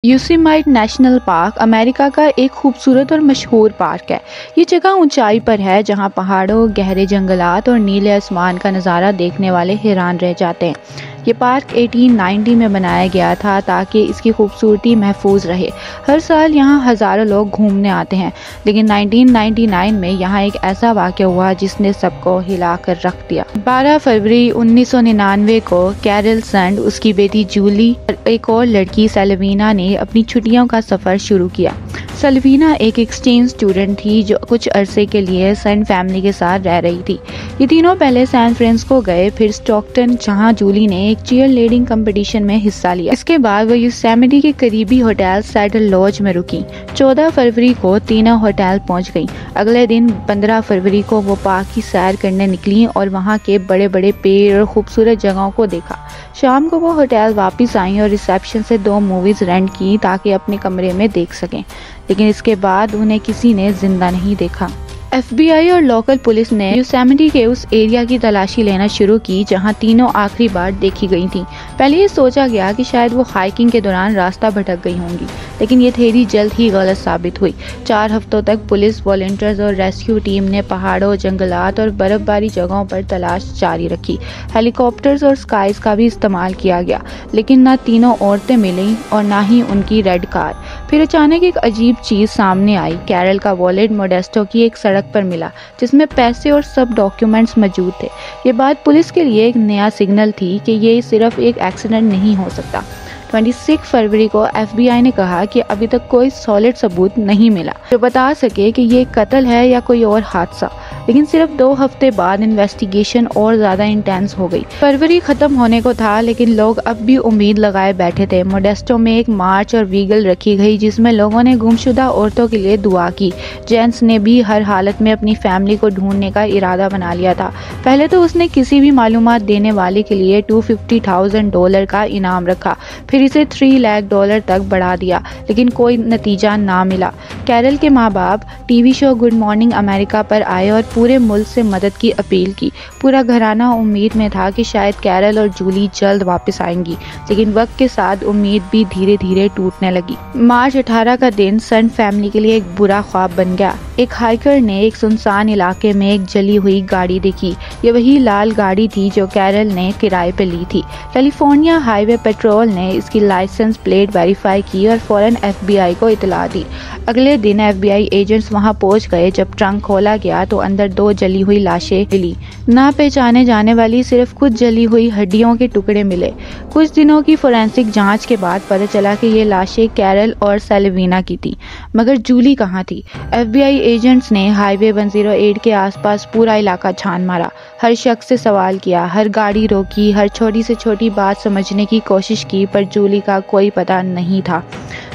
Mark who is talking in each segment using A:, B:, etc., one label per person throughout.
A: Yosemite national park America का एक खूबसूरत और मशहूर पार्क है। ये जगह ऊंचाई पर है जहां पहाड़ों, गहरे जंगलात और नीले आसमान का नज़ारा देखने वाले हैरान रह जाते हैं। ये पार्क 1890 में बनाया गया था ताकि इसकी खूबसूरती महफूज रहे। हर साल यहाँ हज़ारों लोग घूमने आते हैं, लेकिन 1999 में यहाँ एक ऐसा वाक़या हुआ जिसने सबको हिला कर रख दिया। 12 फरवरी 1999 को कैरल संड, उसकी बेटी जूली और एक और लड़की सेल्वीना ने अपनी छुट्टियों का सफ़र शुरू किया। सेल्वीना एक एक्सचेंज स्टूडेंट थी जो कुछ अरसे के लिए संड फैमिली के साथ रह रही थी। ये तीनों पहले सैन फ्रांसिस्को गए, फिर स्टॉकटन, जहां जूली ने एक चीयर लीडिंग कंपटीशन में हिस्सा लिया। इसके बाद वो योसेमिटी के करीबी होटल सैडल लॉज में रुकी। 14 फरवरी को तीनों होटल पहुंच गईं। अगले दिन 15 फरवरी को वो पार्क की सैर करने निकली और वहां के बड़े बड़े पेड़ और खूबसूरत जगहों को देखा। शाम को वो होटल वापस आई और रिसेप्शन से 2 मूवीज रेंट की ताकि अपने कमरे में देख सकें, लेकिन इसके बाद उन्हें किसी ने जिंदा नहीं देखा। FBI और लोकल पुलिस ने योसेमिटी के उस एरिया की तलाशी लेना शुरू की जहां तीनों आखिरी बार देखी गई थीं। पहले ये सोचा गया कि शायद वो हाइकिंग के दौरान रास्ता भटक गई होंगी, लेकिन ये थ्योरी जल्द ही गलत साबित हुई। 4 हफ्तों तक पुलिस, वॉलंटियर्स और रेस्क्यू टीम ने पहाड़ों, जंगलात और बर्फबारी जगहों पर तलाश जारी रखी। हेलीकॉप्टर्स और स्काइज का भी इस्तेमाल किया गया, लेकिन न तीनों औरतें मिलीं और न ही उनकी रेड कार। फिर अचानक एक अजीब चीज़ सामने आई। कैरल का वॉलेट मोडेस्टो की एक सड़क पर मिला जिसमें पैसे और सब डॉक्यूमेंट्स मौजूद थे। ये बात पुलिस के लिए एक नया सिग्नल थी कि ये सिर्फ एक एक्सीडेंट नहीं हो सकता। 26 फरवरी को FBI ने कहा कि अभी तक कोई सॉलिड सबूत नहीं मिला जो बता सके कि ये कत्ल है या कोई और हादसा, लेकिन सिर्फ 2 हफ्ते बाद इन्वेस्टिगेशन और ज़्यादा इंटेंस हो गई। फरवरी ख़त्म होने को था, लेकिन लोग अब भी उम्मीद लगाए बैठे थे। मोडेस्टो में एक मार्च और वीगल रखी गई जिसमें लोगों ने गुमशुदा औरतों के लिए दुआ की। जेंस ने भी हर हालत में अपनी फैमिली को ढूंढने का इरादा बना लिया था। पहले तो उसने किसी भी मालूमात देने वाले के लिए $250,000 का इनाम रखा, फिर इसे $3 लाख तक बढ़ा दिया, लेकिन कोई नतीजा ना मिला। कैरल के माँ बाप TV show good morning America पर आए और पूरे मुल्क से मदद की अपील की। पूरा घराना उम्मीद में था कि शायद कैरल और जूली जल्द वापस आएंगी, लेकिन वक्त के साथ उम्मीद भी धीरे धीरे टूटने लगी। मार्च 18 का दिन संड फैमिली के लिए एक बुरा ख्वाब बन गया। एक हाइकर ने एक सुनसान इलाके में एक जली हुई गाड़ी देखी। ये वही लाल गाड़ी थी जो कैरल ने किराए पे ली थी। कैलिफोर्निया हाईवे पेट्रोल ने इसकी लाइसेंस प्लेट वेरीफाई की और फौरन FBI को इतला दी। अगले दिन FBI एजेंट्स वहां पहुंच गए। जब ट्रंक खोला गया तो अंदर 2 जली हुई लाशें मिली। ना पहचाने जाने वाली सिर्फ कुछ जली हुई हड्डियों के टुकड़े मिले। कुछ दिनों की फोरेंसिक जांच के बाद पता चला कि ये लाशें कैरल और सेल्वीना की थी, मगर जूली कहाँ थी? FBI एजेंट्स ने हाईवे 108 के आसपास पूरा इलाका छान मारा। हर शख्स से सवाल किया, हर गाड़ी रोकी, हर छोटी से छोटी बात समझने की कोशिश की, पर जूली का कोई पता नहीं था।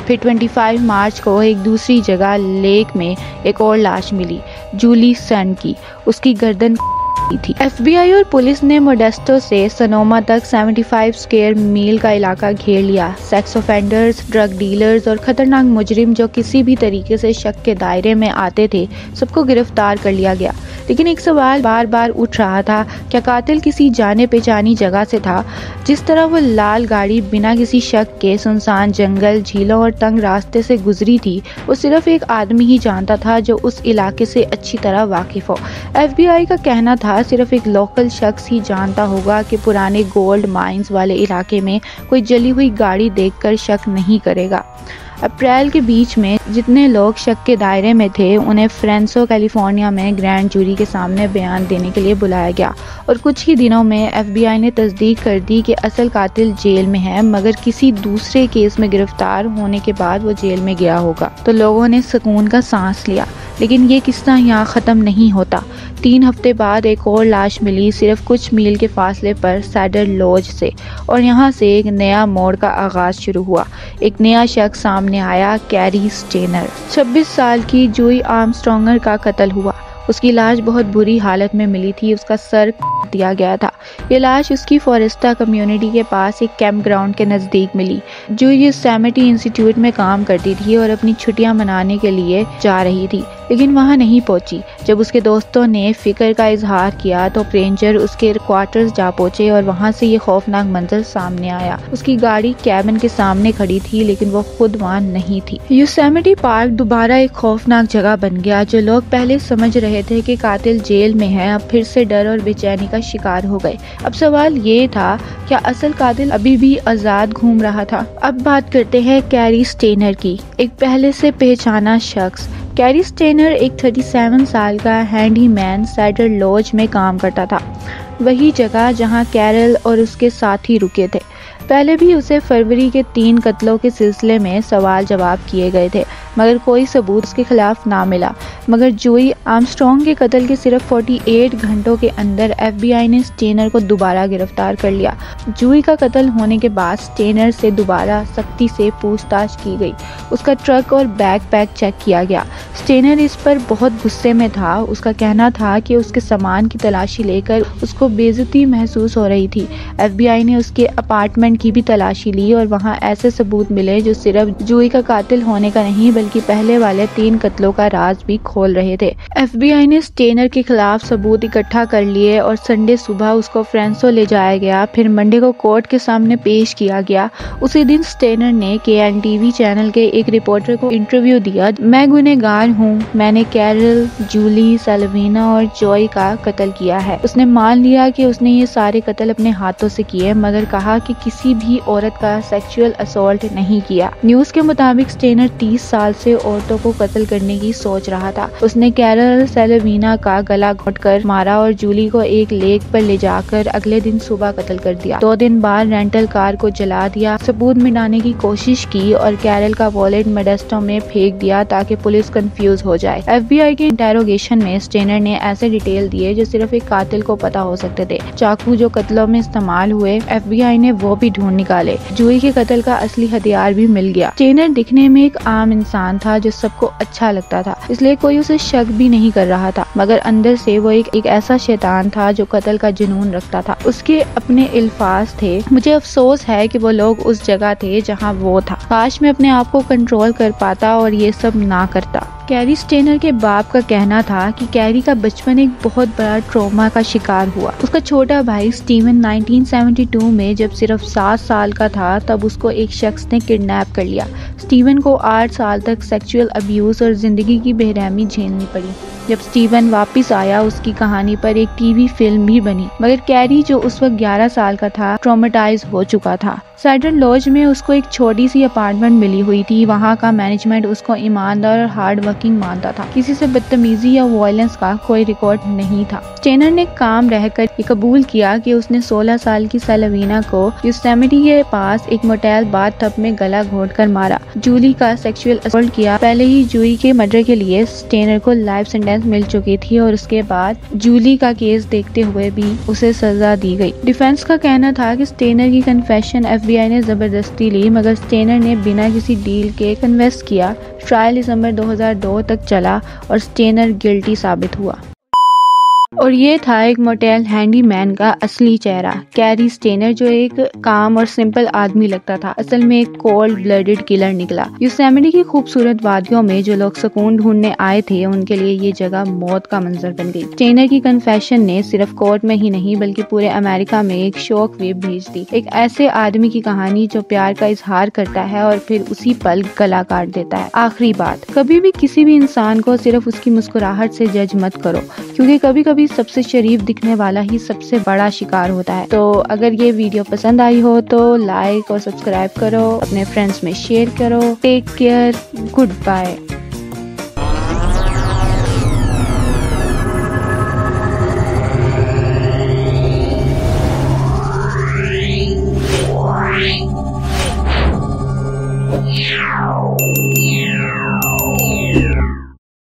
A: फिर 25 मार्च को एक दूसरी जगह लेक में एक और लाश मिली, जूली संड की। उसकी गर्दन थी। FBI और पुलिस ने मोडेस्टो से सनोमा तक 75 स्क्वायर मील का इलाका घेर लिया। सेक्स ऑफेंडर्स, ड्रग डीलर्स और खतरनाक मुजरिम जो किसी भी तरीके से शक के दायरे में आते थे, सबको गिरफ्तार कर लिया गया। लेकिन एक सवाल बार बार उठ रहा था, क्या कातिल किसी जाने पहचानी जगह से था? जिस तरह वो लाल गाड़ी बिना किसी शक के सुनसान जंगल, झीलों और तंग रास्ते से गुजरी थी, वो सिर्फ एक आदमी ही जानता था जो उस इलाके से अच्छी तरह वाकिफ हो। FBI का कहना था सिर्फ एक लोकल शख्स ही जानता होगा कि पुराने गोल्ड माइंस वाले इलाके में कोई जली हुई गाड़ी देखकर शक नहीं करेगा। अप्रैल के बीच में जितने लोग शक के दायरे में थे उन्हें फ्रेंसो, कैलिफोर्निया में ग्रैंड जूरी के सामने बयान देने के लिए बुलाया गया, और कुछ ही दिनों में FBI ने तस्दीक कर दी कि असल कातिल जेल में है, मगर किसी दूसरे केस में गिरफ्तार होने के बाद वो जेल में गया होगा। तो लोगों ने सुकून का सांस लिया, लेकिन ये किस्सा यहाँ ख़त्म नहीं होता। 3 हफ्ते बाद एक और लाश मिली, सिर्फ कुछ मील के फासले पर सैडल लॉज से, और यहाँ से एक नया मोड़ का आगाज शुरू हुआ। एक नया शख्स सामने आया, कैरी स्टेनर। 26 साल की जूई आर्मस्ट्रॉन्गर का कत्ल हुआ। उसकी लाश बहुत बुरी हालत में मिली थी, उसका सर दिया गया था। ये लाश उसकी फॉरेस्टा कम्युनिटी के पास एक कैंप ग्राउंड के नज़दीक मिली। जो योसेमिटी इंस्टीट्यूट में काम करती थी और अपनी छुट्टियां मनाने के लिए जा रही थी, लेकिन वहां नहीं पहुंची। जब उसके दोस्तों ने फिक्र का इजहार किया तो रेंजर उसके क्वार्टर्स जा पहुंचे और वहां से ये खौफनाक मंजर सामने आया। उसकी गाड़ी कैबिन के सामने खड़ी थी, लेकिन वो खुद वहां नहीं थी। योसेमिटी पार्क दोबारा एक खौफनाक जगह बन गया। जो लोग पहले समझ रहे थे कि कातिल जेल में है, अब फिर से डर और बेचैनी का शिकार हो गए। अब सवाल ये था, क्या असल कातिल अभी भी आजाद घूम रहा था? अब बात करते हैं कैरी स्टेनर की, एक पहले से पहचाना शख्स। कैरी स्टेनर एक 37 साल का हैंडीमैन सैडर लॉज में काम करता था, वही जगह जहां कैरल और उसके साथी रुके थे। पहले भी उसे फरवरी के 3 कत्लों के सिलसिले में सवाल जवाब किए गए थे, मगर कोई सबूत उसके खिलाफ ना मिला। मगर जोई आर्मस्ट्रॉन्ग के कत्ल के सिर्फ 48 घंटों के अंदर FBI ने स्टेनर को दोबारा गिरफ्तार कर लिया। जोई का कत्ल होने के बाद स्टेनर से दोबारा सख्ती से पूछताछ की गई। उसका ट्रक और बैकपैक चेक किया गया। स्टेनर इस पर बहुत गुस्से में था। उसका कहना था कि उसके सामान की तलाशी लेकर उसको बेइज्जती महसूस हो रही थी। FBI ने उसके अपार्टमेंट की भी तलाशी ली और वहां ऐसे सबूत मिले जो सिर्फ जोई का कातिल होने का नहीं, बल्कि पहले वाले 3 कत्लों का राज भी खोल रहे थे। FBI ने स्टेनर के खिलाफ सबूत इकट्ठा कर लिए और संडे सुबह उसको फ्रांसो ले जाया गया। फिर मंडे को कोर्ट के सामने पेश किया गया। उसी दिन स्टेनर ने KNTV चैनल के एक रिपोर्टर को इंटरव्यू दिया। मैं गुनहगार हूँ, मैंने कैरल, जूली, सेल्विना और जॉय का कत्ल किया है। उसने मान लिया कि उसने ये सारे कत्ल अपने हाथों से किए, मगर कहा कि किसी भी औरत का सेक्सुअल असॉल्ट नहीं किया। न्यूज के मुताबिक स्टेनर 30 साल से औरतों को कत्ल करने की सोच रहा था। उसने कैरल सेल्विना का गला घोंटकर मारा और जूली को एक लेक पर ले जाकर अगले दिन सुबह कत्ल कर दिया। 2 दिन बाद रेंटल कार को जला दिया, सबूत मिटाने की कोशिश की और कैरल का वॉलेट मोडेस्टो में फेंक दिया ताकि पुलिस कंफ्यूज हो जाए। FBI के इंटेरोगेशन में स्टेनर ने ऐसे डिटेल दिए जो सिर्फ एक कातिल को पता हो सकते थे। चाकू जो कत्लों में इस्तेमाल हुए, FBI ने वो भी ढूंढ निकाले। जोई के कत्ल का असली हथियार भी मिल गया। स्टेनर दिखने में एक आम इंसान था जो सबको अच्छा लगता था, इसलिए कोई उसे शक भी नहीं कर रहा था, मगर अंदर से वो एक ऐसा शैतान था जो कत्ल का जुनून रखता था। उसके अपने अल्फाज थे, मुझे अफसोस है कि वो लोग उस जगह थे जहाँ वो था। काश मैं अपने आप को कंट्रोल कर पाता और ये सब ना करता। कैरी स्टेनर के बाप का कहना था कि कैरी का बचपन एक बहुत बड़ा ट्रॉमा का शिकार हुआ। उसका छोटा भाई स्टीवन 1972 में जब सिर्फ 7 साल का था, तब उसको एक शख्स ने किडनैप कर लिया। स्टीवन को 8 साल तक सेक्सुअल अब्यूज और जिंदगी की बेरहमी झेलनी पड़ी। जब स्टीवन वापस आया, उसकी कहानी पर एक TV फिल्म भी बनी, मगर कैरी जो उस वक्त 11 साल का था, ट्रॉमेटाइज हो चुका था। सैडर लॉज में उसको एक छोटी सी अपार्टमेंट मिली हुई थी। वहाँ का मैनेजमेंट उसको ईमानदार और हार्ड वर्किंग मानता था। किसी से बदतमीजी या वायलेंस का कोई रिकॉर्ड नहीं था। स्टेनर ने काम रहकर ये कबूल किया कि उसने 16 साल की सेल्विना को योसेमिटी के पास एक मोटेल बाथटब में गला घोंटकर मारा। जूली का सेक्सुअल असॉल्ट किया। पहले ही जूली के मर्डर के लिए स्टेनर को लाइफ सेंटेंस मिल चुकी थी और उसके बाद जूली का केस देखते हुए भी उसे सजा दी गई। डिफेंस का कहना था कि स्टेनर की कन्फेशन FBI ने जबरदस्ती ली, मगर स्टेनर ने बिना किसी डील के कन्फेस किया। ट्रायल दिसंबर 2002 तक चला और स्टेनर गिल्टी साबित हुआ। और ये था एक मोटेल हैंडीमैन का असली चेहरा। कैरी स्टेनर जो एक काम और सिंपल आदमी लगता था, असल में एक कोल्ड ब्लडेड किलर निकला। योसेमिटी की खूबसूरत वादियों में जो लोग सुकून ढूंढने आए थे, उनके लिए ये जगह मौत का मंजर बन गई। स्टेनर की कन्फेशन ने सिर्फ कोर्ट में ही नहीं बल्कि पूरे अमेरिका में एक शॉक वेव भेज दी। एक ऐसे आदमी की कहानी जो प्यार का इजहार करता है और फिर उसी पल गला काट देता है। आखिरी बात, कभी भी किसी भी इंसान को सिर्फ उसकी मुस्कुराहट से जज मत करो, क्योंकि कभी कभी सबसे शरीफ दिखने वाला ही सबसे बड़ा शिकार होता है। तो अगर ये वीडियो पसंद आई हो तो लाइक और सब्सक्राइब करो, अपने फ्रेंड्स में शेयर करो। Take care, good bye.
B: Yeah.